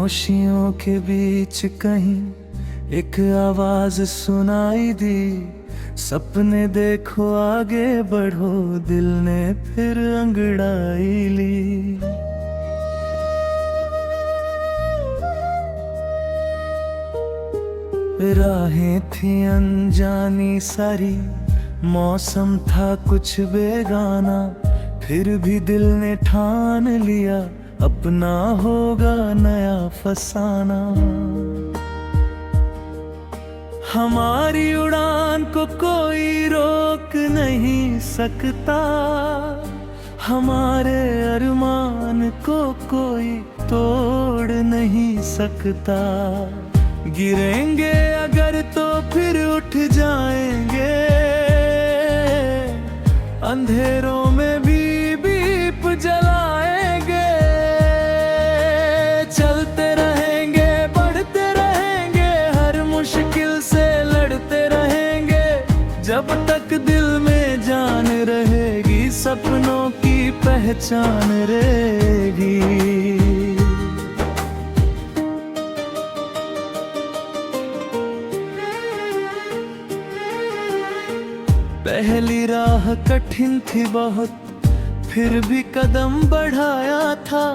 खामोशियों के बीच कहीं एक आवाज सुनाई दी, सपने देखो आगे बढ़ो, दिल ने फिर अंगड़ाई ली। राहें थी अनजानी सारी, मौसम था कुछ बेगाना, फिर भी दिल ने ठान लिया अपना होगा नया फसाना। हमारी उड़ान को कोई रोक नहीं सकता, हमारे अरमान को कोई तोड़ नहीं सकता। गिरेंगे अगर तो फिर उठ जाएंगे, अंधेरों में भी दीप जलाएंगे। चलते रहेंगे, बढ़ते रहेंगे, हर मुश्किल से लड़ते रहेंगे। जब तक दिल में जान रहेगी, सपनों की पहचान रहेगी। पहली राह कठिन थी बहुत, फिर भी कदम बढ़ाया था।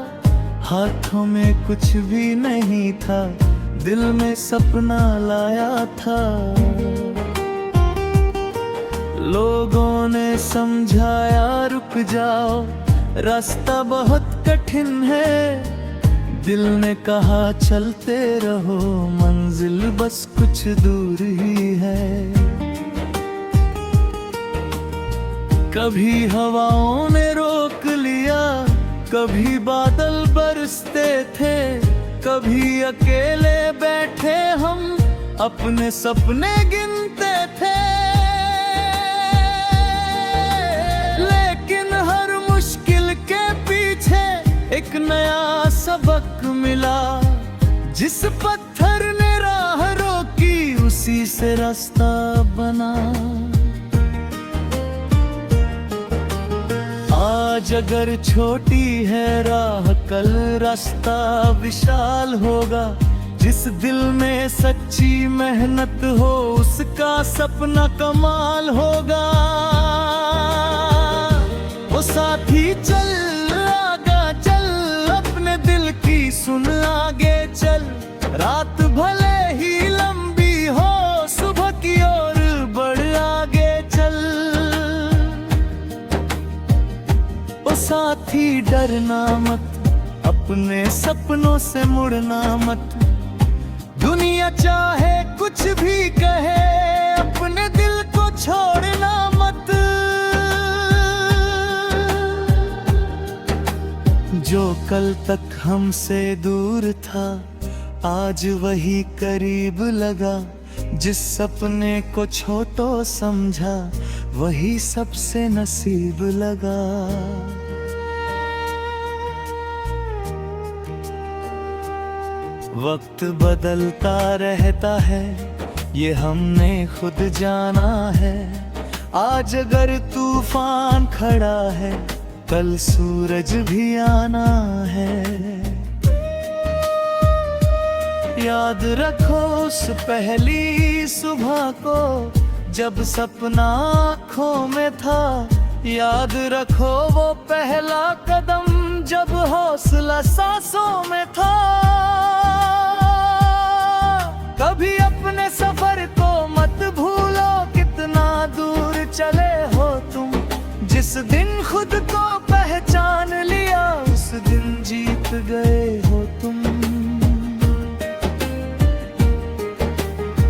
हाथों में कुछ भी नहीं था, दिल में सपना लाया था। लोगों ने समझाया रुक जाओ, रास्ता बहुत कठिन है। दिल ने कहा चलते रहो, मंजिल बस कुछ दूर ही है। कभी हवाओं ने रोक लिया, कभी बादल बरसते थे, कभी अकेले बैठे हम अपने सपने गिनते थे। लेकिन हर मुश्किल के पीछे एक नया सबक मिला, जिस पत्थर ने राह रोकी उसी से रास्ता बना। आज अगर छोटी है राह, कल रास्ता विशाल होगा। जिस दिल में सच्ची मेहनत हो, उसका सपना कमाल होगा। वो साथी चल आगा चल, अपने दिल की सुन आगे चल। रात भले ही लंबी हो, सुबह की ओर बढ़ आगे चल। ओ साथी डरना मत, अपने सपनों से मुड़ना मत। दुनिया चाहे कुछ भी कहे, अपने दिल को छोड़ना मत। जो कल तक हमसे दूर था, आज वही करीब लगा। जिस सपने को छोटो समझा, वही सबसे नसीब लगा। वक्त बदलता रहता है, ये हमने खुद जाना है। आज अगर तूफान खड़ा है, कल सूरज भी आना है। याद रखो उस पहली सुबह को, जब सपना आँखों में था। याद रखो वो पहला कदम, जब हौसला सांसों में था। कभी अपने सफर को मत भूलो, कितना दूर चले हो तुम। जिस दिन खुद को पहचान लिया, उस दिन जीत गए हो तुम।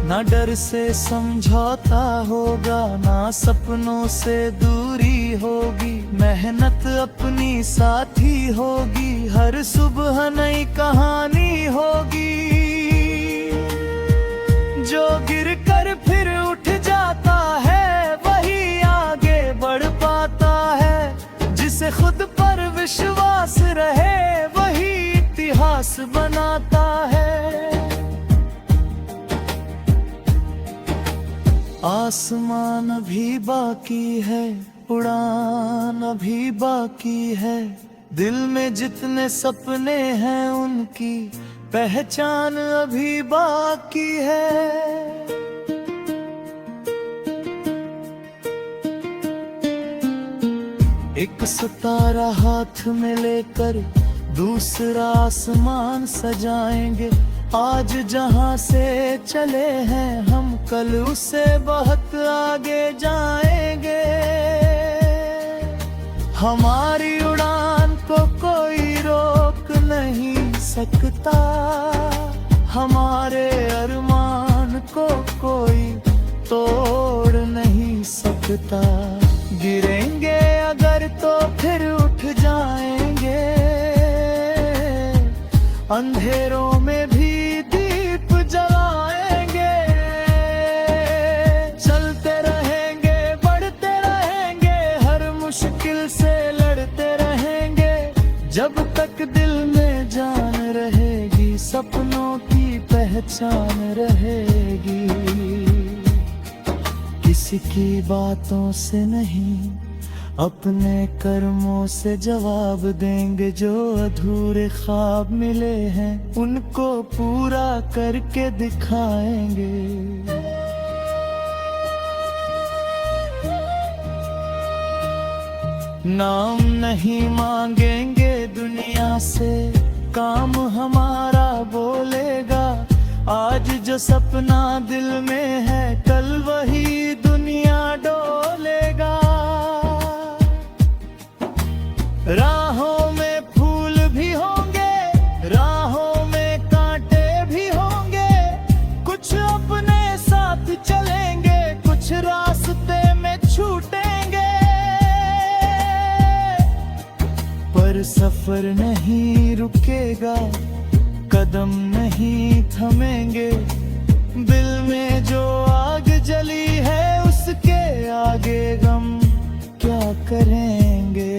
ना डर से समझौता होगा, ना सपनों से दूरी होगी। मेहनत अपनी साथी होगी, हर सुबह नई कहानी होगी। जो गिर कर फिर उठ जाता है, वही आगे बढ़ पाता है। जिसे खुद पर विश्वास रहे, वही इतिहास बनाता है। आसमान अभी बाकी है, उड़ान अभी बाकी है। दिल में जितने सपने हैं, उनकी पहचान अभी बाकी है। एक सितारा हाथ में लेकर दूसरा आसमान सजाएंगे। आज जहां से चले हैं हम, कल उससे बहुत आगे जाएंगे। हमारी उड़ान को कोई रोक नहीं सकता, हमारे अरमान को कोई तोड़ नहीं सकता। गिरेंगे अगर तो फिर उठ जाएंगे, अंधेरों में भी दीप जलाएंगे। चलते रहेंगे, बढ़ते रहेंगे, हर मुश्किल से लड़ते रहेंगे। जब तक दिल में जान रहेगी, सपनों की पहचान रहेगी। किसी की बातों से नहीं, अपने कर्मों से जवाब देंगे। जो अधूरे ख्वाब मिले हैं, उनको पूरा करके दिखाएंगे। नाम नहीं मांगेंगे दुनिया से, काम हमारा बोलेगा। आज जो सपना दिल में है, कल वही दुनिया डोलेगा। राहों में फूल भी होंगे, राहों में कांटे भी होंगे। कुछ अपने साथ चलेंगे, कुछ रास्ते में छूटेंगे। पर सफर नहीं रुकेगा, कदम नहीं थमेंगे। दिल में जो आग जली है, उसके आगे गम क्या करेंगे।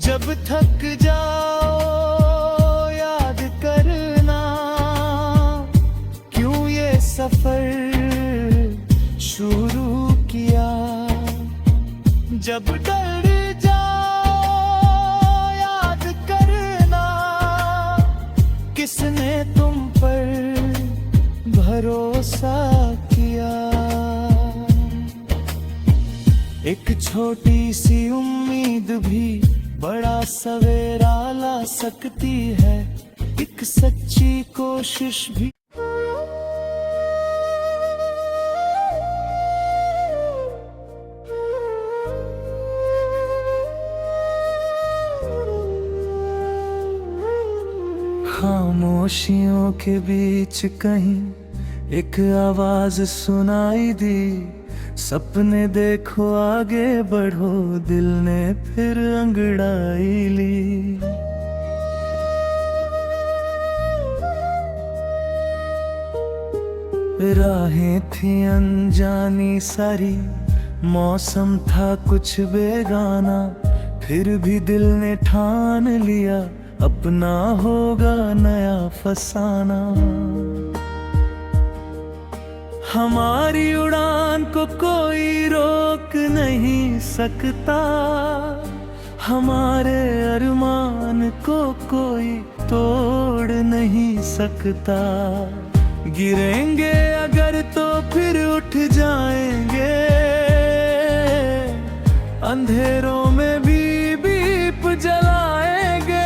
जब थक जाओ याद करना, क्यों ये सफर शुरू किया। जब डर जाओ याद करना, किसने तुम पर भरोसा किया। एक छोटी सी उम्मीद भी बड़ा सवेरा ला सकती है, एक सच्ची कोशिश भी। खामोशियों के बीच कहीं एक आवाज सुनाई दी। सपने देखो आगे बढ़ो, दिल ने फिर अंगड़ाई ली। राहें थी अनजानी सारी, मौसम था कुछ बेगाना। फिर भी दिल ने ठान लिया, अपना होगा नया फसाना। हमारी उड़ान को कोई रोक नहीं सकता, हमारे अरमान को कोई तोड़ नहीं सकता। गिरेंगे अगर तो फिर उठ जाएंगे, अंधेरों में भी दीप जलाएंगे।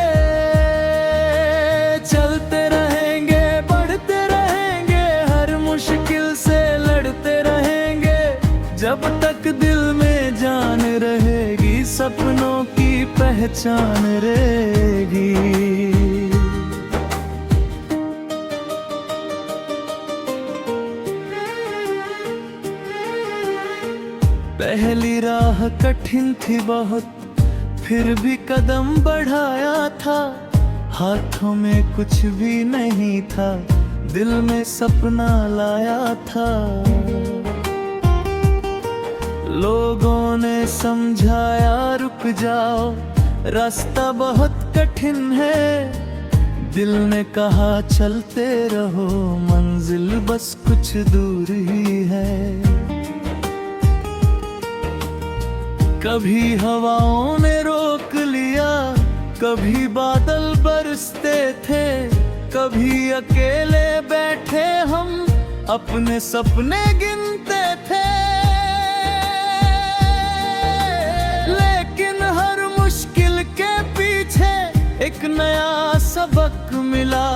चलते रहेंगे, बढ़ते रहेंगे, हर मुश्किल से लड़ते रहेंगे। जब तक दिल में जान रहेगी, सपनों की पहचान रहेगी। पहली राह कठिन थी बहुत, फिर भी कदम बढ़ाया था। हाथों में कुछ भी नहीं था, दिल में सपना लाया था। लोगों ने समझाया रुक जाओ, रास्ता बहुत कठिन है। दिल ने कहा चलते रहो, मंजिल बस कुछ दूर ही है। कभी हवाओं ने रोक लिया, कभी बादल बरसते थे। कभी अकेले बैठे हम अपने सपने गिनते थे, लेकिन हर मुश्किल के पीछे एक नया सबक मिला।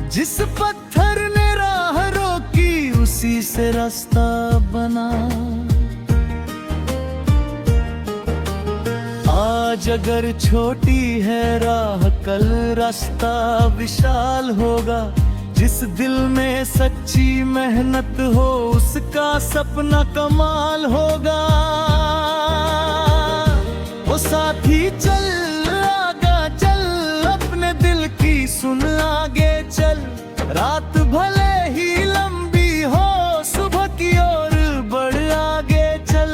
जिस पत्थर ने राह रोकी उसी से रास्ता बना। आज अगर छोटी है राह, कल रास्ता विशाल होगा। जिस दिल में सच्ची मेहनत हो उसका सपना कमाल होगा। वो साथी चल आगा चल, अपने दिल की सुन आगे चल। रात भले ही लंबी हो, सुबह की ओर बढ़ आगे चल।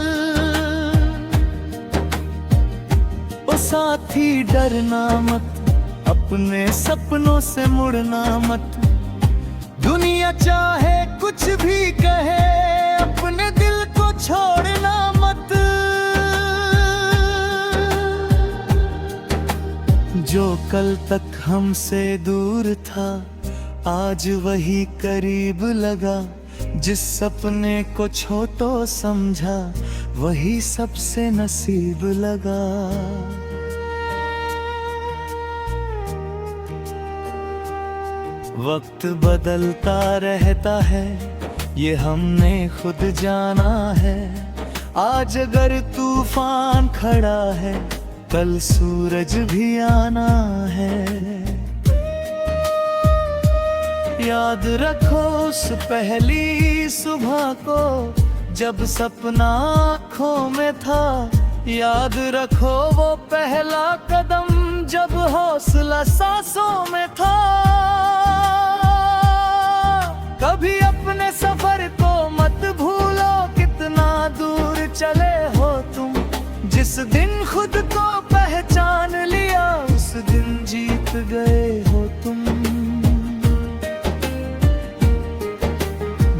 ओ साथी डरना मत, अपने सपनों से मुड़ना मत। दुनिया चाहे कुछ भी कहे, अपने दिल को छोड़ना मत। जो कल तक हमसे दूर था आज वही करीब लगा। जिस सपने को छोटो समझा वही सबसे नसीब लगा। वक्त बदलता रहता है ये हमने खुद जाना है। आज अगर तूफान खड़ा है कल सूरज भी आना है। याद रखो उस पहली सुबह को जब सपना आँखों में था। याद रखो वो पहला कदम जब हौसला सांसों में था। कभी अपने सफर को मत भूलो, कितना दूर चले हो तुम। जिस दिन खुद को पहचान लिया उस दिन जीत गए हो तुम।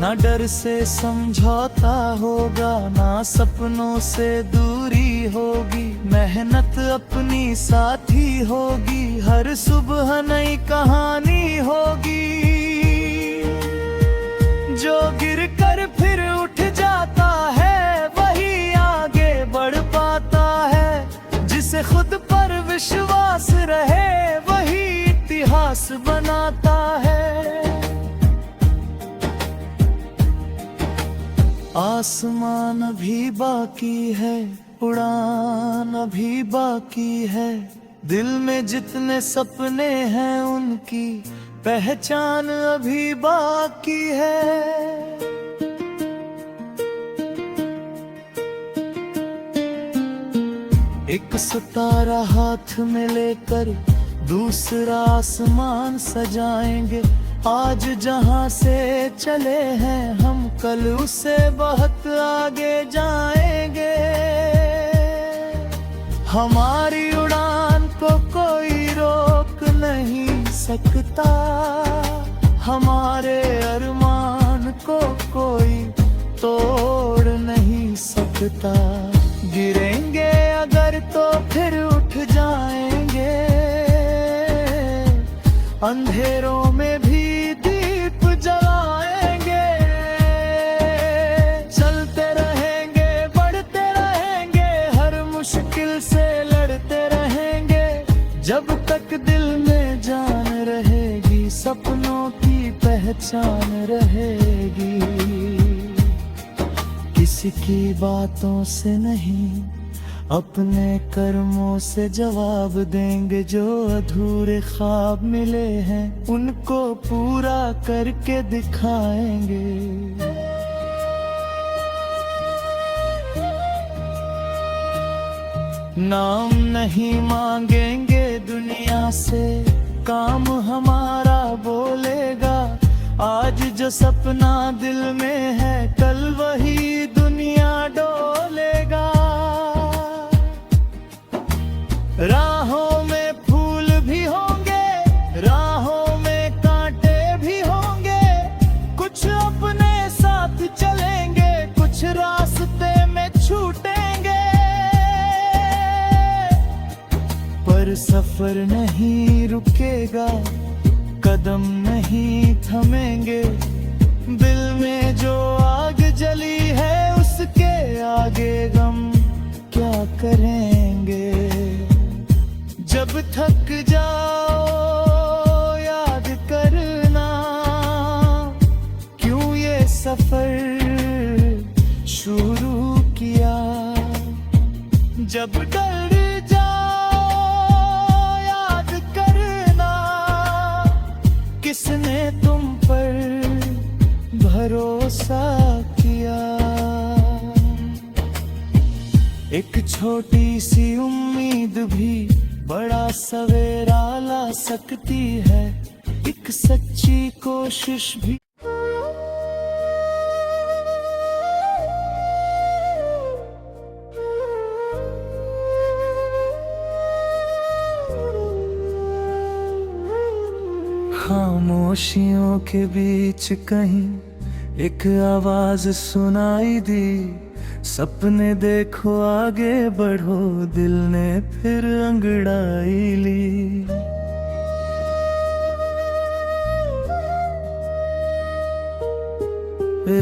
ना डर से समझौता होगा, ना सपनों से दूरी होगी। मेहनत अपनी साथी होगी, हर सुबह नई कहानी होगी। जो गिर कर फिर उठ जाता है वही आगे बढ़ पाता है। जिसे खुद पर विश्वास रहे वही इतिहास बनाता है। आसमान अभी बाकी है, उड़ान अभी बाकी है। दिल में जितने सपने हैं उनकी पहचान अभी बाकी है। एक सितारा हाथ में लेकर दूसरा आसमान सजाएंगे। आज जहां से चले हैं हम कल उससे बहुत आगे जाएंगे। हमारी उड़ान को कोई रोक नहीं सकता, हमारे अरमान को कोई तोड़ नहीं सकता। गिरेंगे अगर तो फिर उठ जाएंगे, अंधेरों में भी दीप जलाएंगे। चलते रहेंगे बढ़ते रहेंगे, हर मुश्किल से लड़ते रहेंगे। जब तक दिल में जान रहेगी सपनों की पहचान रहेगी। किसी की बातों से नहीं अपने कर्मों से जवाब देंगे। जो अधूरे ख्वाब मिले हैं उनको पूरा करके दिखाएंगे। नाम नहीं मांगेंगे दुनिया से, काम हमारा बोलेगा। आज जो सपना दिल में है कल वही दुनिया डोलेगा। राहों में फूल भी होंगे, राहों में कांटे भी होंगे। कुछ अपने साथ चलेंगे, कुछ रास्ते में छूटेंगे। पर सफर नहीं रुकेगा, कदम नहीं थमेंगे। दिल में जो आग जली है उसके आगे गम क्या करेंगे। जब थक जाओ याद करना क्यों ये सफर शुरू किया। जब डर जाओ याद करना किसने तुम पर भरोसा किया। एक छोटी सी उम्मीद भी बड़ा सवेरा ला सकती है। एक सच्ची कोशिश भी। खामोशियों के बीच कहीं एक आवाज सुनाई दी। सपने देखो आगे बढ़ो, दिल ने फिर अंगड़ाई ली।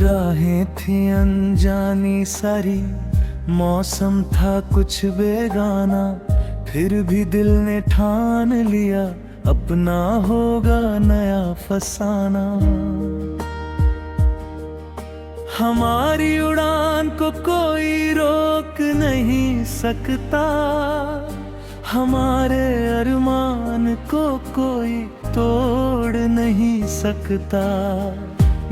राहें थी अनजानी सारी, मौसम था कुछ बेगाना, फिर भी दिल ने ठान लिया अपना होगा नया फसाना। हमारी उड़ान को कोई रोक नहीं सकता, हमारे अरमान को कोई तोड़ नहीं सकता।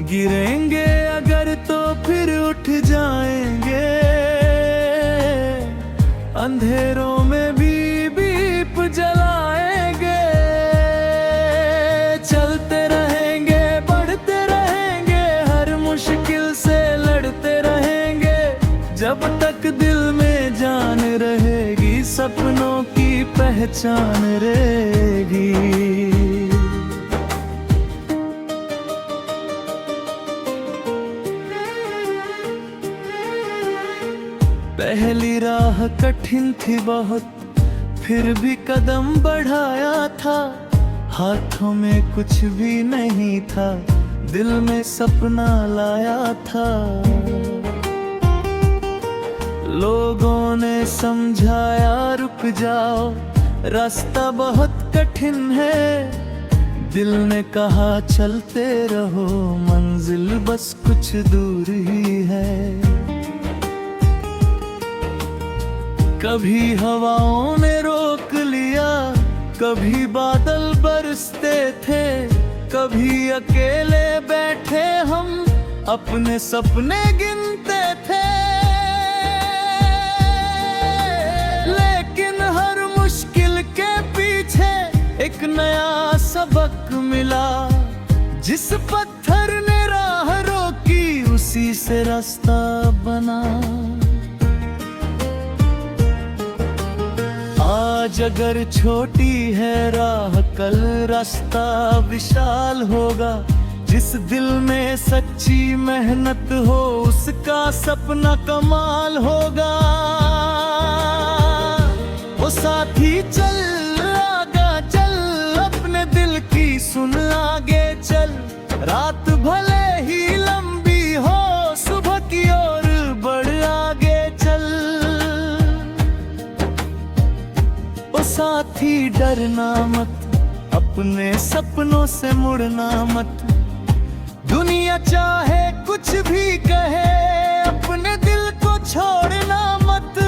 गिरेंगे अगर तो फिर उठ जाएंगे, अंधेरों में भी दीप जलाएंगे। चलते रहेंगे, बढ़ते रहेंगे, हर मुश्किल से लड़ते रहेंगे। जब तक दिल में जान रहेगी, सपनों की पहचान रहेगी। पहली राह कठिन थी बहुत, फिर भी कदम बढ़ाया था। हाथों में कुछ भी नहीं था, दिल में सपना लाया था। लोगों ने समझाया रुक जाओ, रास्ता बहुत कठिन है। दिल ने कहा चलते रहो, मंजिल बस कुछ दूर ही है। कभी हवाओं ने रोक लिया, कभी बादल बरसते थे, कभी अकेले बैठे हम अपने सपने गिनते थे। लेकिन हर मुश्किल के पीछे एक नया सबक मिला। जिस पत्थर ने राह रोकी, उसी से रास्ता बना। आज अगर छोटी है राह, कल रास्ता विशाल होगा। जिस दिल में सच्ची मेहनत हो, उसका सपना कमाल होगा। वो साथी चल आगा चल, अपने दिल की सुन आगे चल। रात भले ही लंबी हो, सुबह की ओर बढ़ आगे चल। साथी डरना मत, अपने सपनों से मुड़ना मत। दुनिया चाहे कुछ भी कहे, अपने दिल को छोड़ना मत।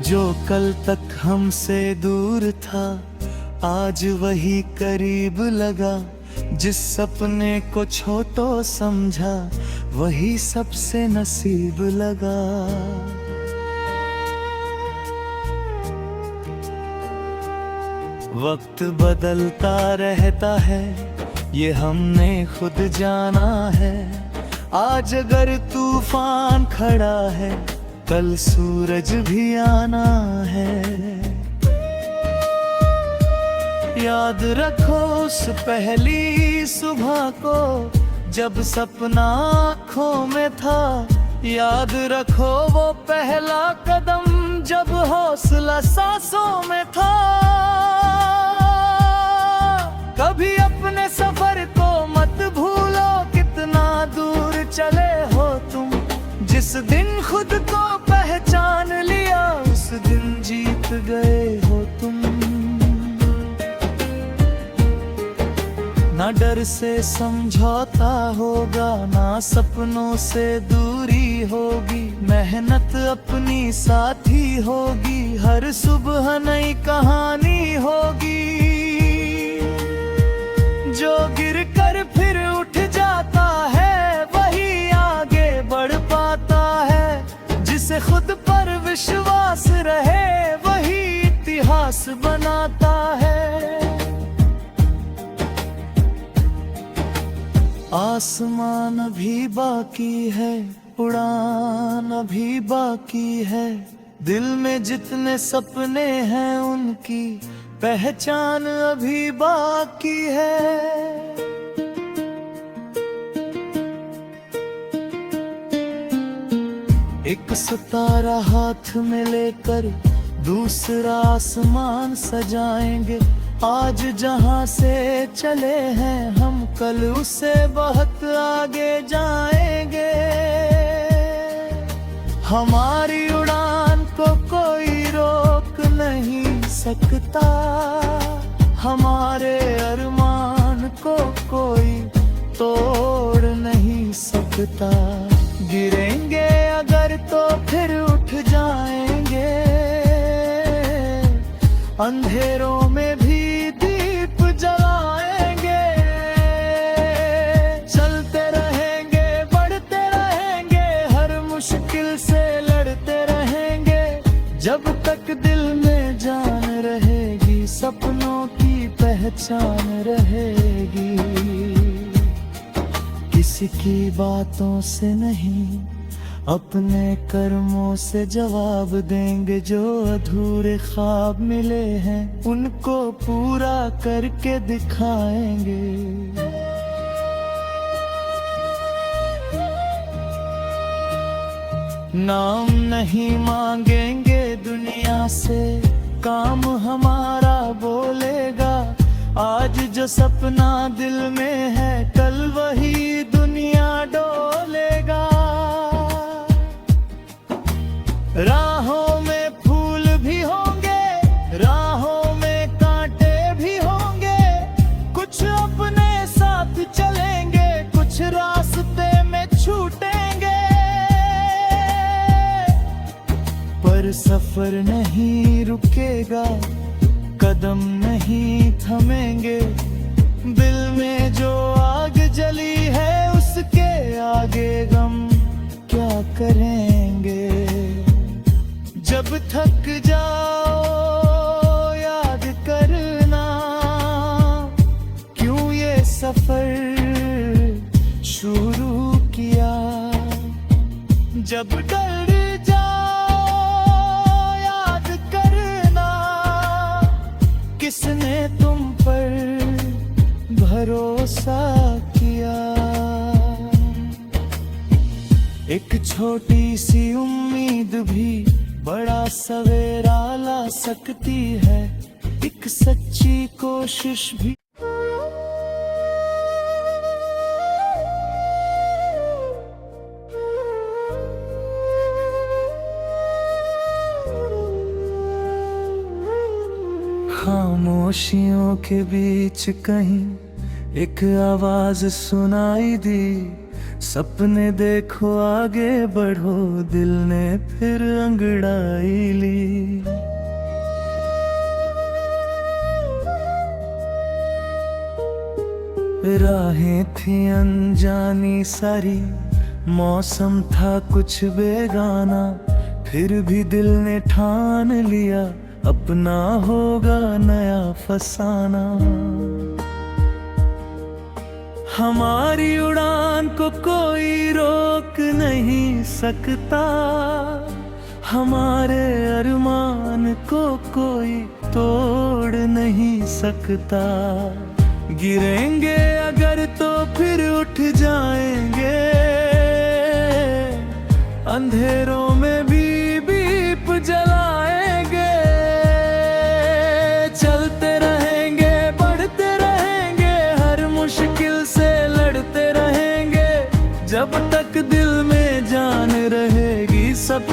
जो कल तक हमसे दूर था, आज वही करीब लगा। जिस सपने को छोटो समझा, वही सबसे नसीब लगा। वक्त बदलता रहता है, ये हमने खुद जाना है। आज अगर तूफान खड़ा है, कल सूरज भी आना है। याद रखो उस पहली सुबह को, जब सपना आँखों में था। याद रखो वो पहला कदम जब हौसला सांसों में था, कभी अपने सफर को मत भूलो, कितना दूर चले हो तुम। जिस दिन खुद को पहचान लिया, उस दिन जीत गए हो तुम। ना डर से समझौता होगा, ना सपनों से दूरी होगी, मेहनत अपनी साथी होगी, हर सुबह नई कहानी होगी। जो गिर कर फिर उठ जाता है, वही आगे बढ़ पाता है। जिसे खुद पर विश्वास रहे, वही इतिहास बनाता है। आसमान अभी बाकी है, उड़ान अभी बाकी है, दिल में जितने सपने हैं उनकी पहचान अभी बाकी है। एक सितारा हाथ में लेकर दूसरा आसमान सजाएंगे। आज जहां से चले हैं हम, कल उससे बहुत आगे जाएंगे। हमारी उड़ान को कोई रोक नहीं सकता, हमारे अरमान को कोई तोड़ नहीं सकता। गिरेंगे अगर तो फिर उठ जाएंगे, अंधेरों में भी दीप जलाएंगे। चलते रहेंगे, बढ़ते रहेंगे, हर मुश्किल से लड़ते रहेंगे। जब तक दिल में जान रहेगी, सपनों की पहचान रहेगी। किसी की बातों से नहीं, अपने कर्मों से जवाब देंगे। जो अधूरे ख्वाब मिले हैं, उनको पूरा करके दिखाएंगे। नाम नहीं मांगेंगे दुनिया से, काम हमारा बोलेगा। आज जो सपना दिल में है, कल वही दुनिया डोलेगा। राहों में फूल भी होंगे, राहों में कांटे भी होंगे। कुछ अपने साथ चलेंगे, कुछ रास्ते में छूटेंगे। पर सफर नहीं रुकेगा, कदम नहीं थमेंगे। दिल में जो आग जली है, उसके आगे गम क्या करेंगे। जब थक जाओ याद करना, क्यों ये सफर शुरू किया। जब डर जाओ याद करना, किसने तुम पर भरोसा किया। एक छोटी सी उम्मीद भी बड़ा सवेरा ला सकती है, एक सच्ची कोशिश भी। खामोशियों के बीच कहीं एक आवाज सुनाई दी, सपने देखो आगे बढ़ो, दिल ने फिर अंगड़ाई ली। राहें थी अनजानी सारी, मौसम था कुछ बेगाना, फिर भी दिल ने ठान लिया, अपना होगा नया फसाना। हमारी उड़ान को कोई रोक नहीं सकता, हमारे अरमान को कोई तोड़ नहीं सकता। गिरेंगे अगर तो फिर उठ जाएंगे, अंधेरों में भी दीप जला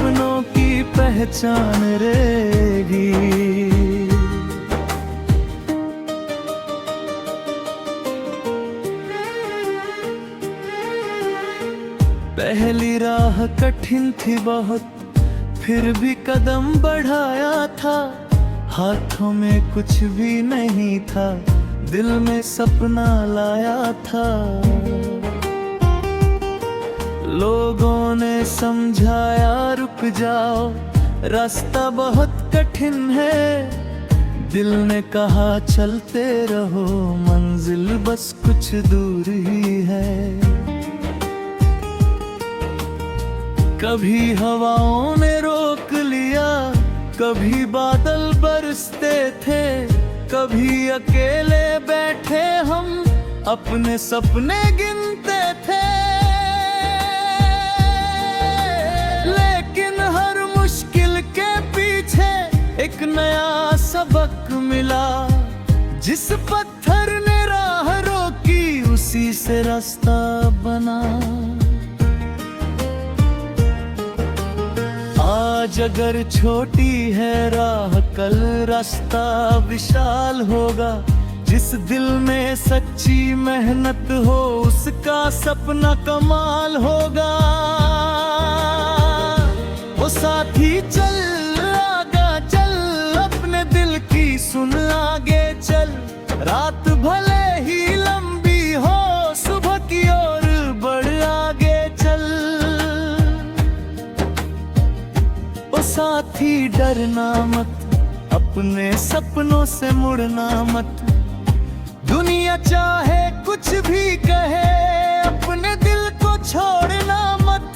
सपनों की पहचान रहेगी। पहली राह कठिन थी बहुत, फिर भी कदम बढ़ाया था। हाथों में कुछ भी नहीं था, दिल में सपना लाया था। लोगों ने समझाया रुक जाओ, रास्ता बहुत कठिन है। दिल ने कहा चलते रहो, मंजिल बस कुछ दूर ही है। कभी हवाओं ने रोक लिया, कभी बादल बरसते थे, कभी अकेले बैठे हम अपने सपने गिनते थे। लेकिन हर मुश्किल के पीछे एक नया सबक मिला। जिस पत्थर ने राह रोकी, उसी से रास्ता बना। आज अगर छोटी है राह, कल रास्ता विशाल होगा। जिस दिल में सच्ची मेहनत हो, उसका सपना कमाल होगा। वो साथी चल आगा चल, अपने दिल की सुन आगे चल। रात भले ही लंबी हो, सुबह की ओर बढ़ आगे चल। ओ साथी डरना मत, अपने सपनों से मुड़ना मत। दुनिया चाहे कुछ भी कहे, अपने दिल को छोड़ना मत।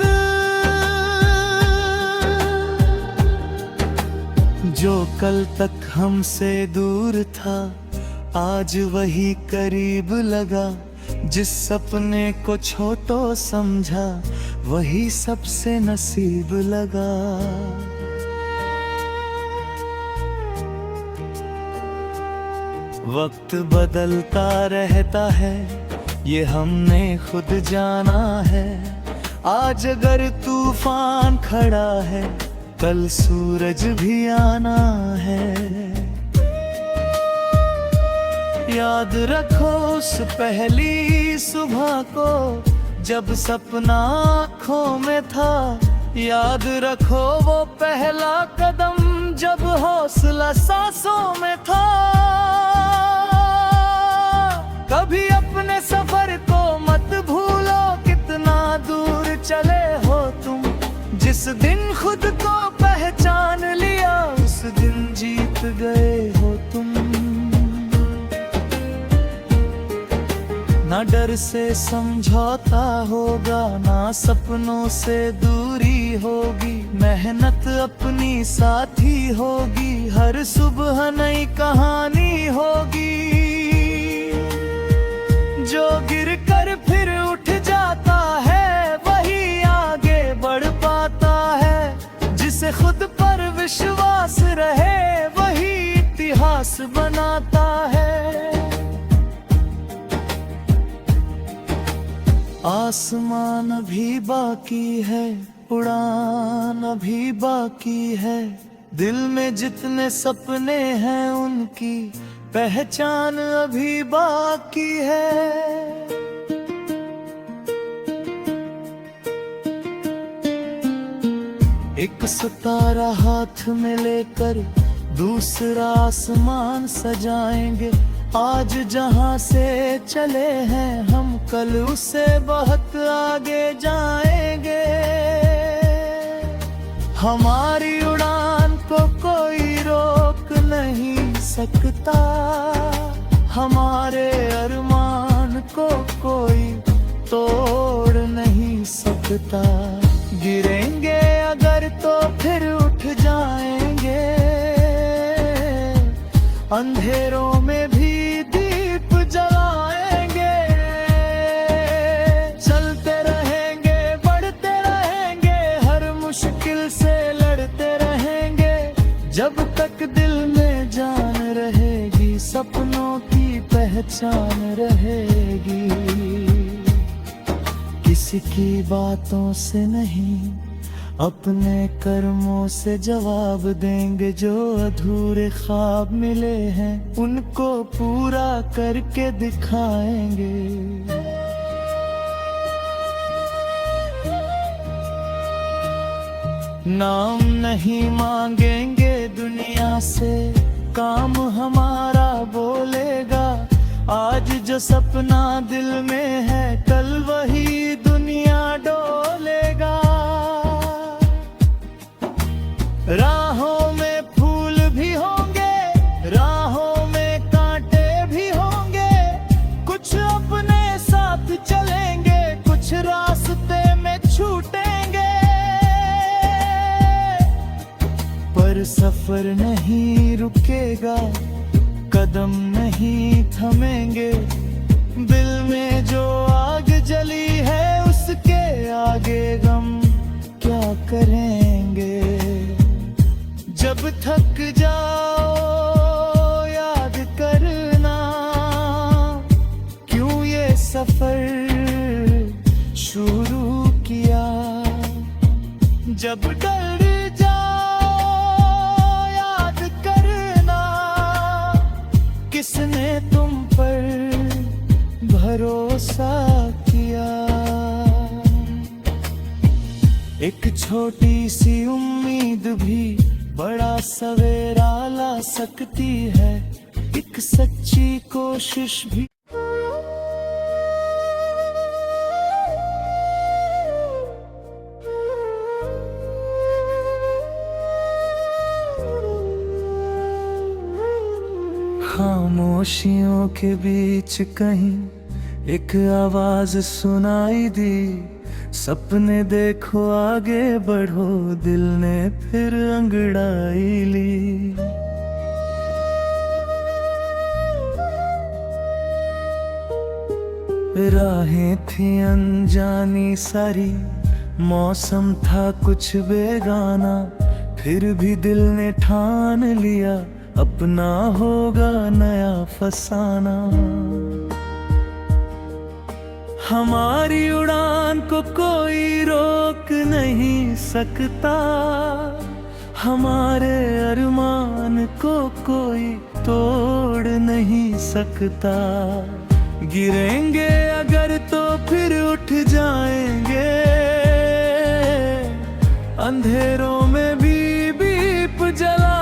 जो कल तक हमसे दूर था, आज वही करीब लगा। जिस सपने को छोटो समझा, वही सबसे नसीब लगा। वक्त बदलता रहता है, ये हमने खुद जाना है। आज अगर तूफान खड़ा है, कल सूरज भी आना है। याद रखो उस पहली सुबह को, जब सपना आँखों में था। याद रखो वो पहला कदम, जब हौसला सांसों में था। कभी अपने सफर को मत भूलो, कितना दूर चले हो तुम। जिस दिन खुद को पहचान लिया, उस दिन जीत गए हो तुम। ना डर से समझौता होगा, ना सपनों से दूरी होगी। मेहनत अपनी साथी होगी, हर सुबह नई कहानी होगी। जो गिर कर फिर उठ जाता है, वही आगे बढ़ पाता है। जिसे खुद पर विश्वास रहे, वही इतिहास बनाता है। आसमान अभी बाकी है, उड़ान अभी बाकी है। दिल में जितने सपने हैं, उनकी पहचान अभी बाकी है। एक सितारा हाथ में लेकर दूसरा आसमान सजाएंगे। आज जहां से चले हैं हम, कल उससे बहुत आगे जाएंगे। हमारी उड़ान को कोई रोक नहीं सकता, हमारे अरमान को कोई तोड़ नहीं सकता। गिरेंगे अगर तो फिर उठ जाएंगे, अंधेरों में भी दीप जलाएंगे। चलते रहेंगे, बढ़ते रहेंगे, हर मुश्किल से लड़ते रहेंगे। जब तक दिल में जान रहेगी, सपनों की पहचान रहेगी। किसी की बातों से नहीं, अपने कर्मों से जवाब देंगे, जो अधूरे ख्वाब मिले हैं उनको पूरा करके दिखाएंगे। नाम नहीं मांगेंगे दुनिया से, काम हमारा बोलेगा। आज जो सपना दिल में है, कल वही दुनिया डोलेगा। राहों में फूल भी होंगे, राहों में कांटे भी होंगे। कुछ अपने साथ चलेंगे, कुछ रास्ते में छूटेंगे। पर सफर नहीं रुकेगा, कदम नहीं थमेंगे। दिल में जो आग जली है, उसके आगे गम क्या करेंगे। जब थक जाओ याद करना, क्यों ये सफर शुरू किया। जब डर जाओ याद करना, किसने तुम पर भरोसा किया। एक छोटी सी उम्मीद भी बड़ा सवेरा ला सकती है, एक सच्ची कोशिश भी। खामोशियों के बीच कहीं एक आवाज सुनाई दी, सपने देखो आगे बढ़ो, दिल ने फिर अंगड़ाई ली। राहें थी अनजानी सारी, मौसम था कुछ बेगाना, फिर भी दिल ने ठान लिया, अपना होगा नया फसाना। हमारी उड़ान को कोई रोक नहीं सकता, हमारे अरमान को कोई तोड़ नहीं सकता। गिरेंगे अगर तो फिर उठ जाएंगे, अंधेरों में भी दीप जला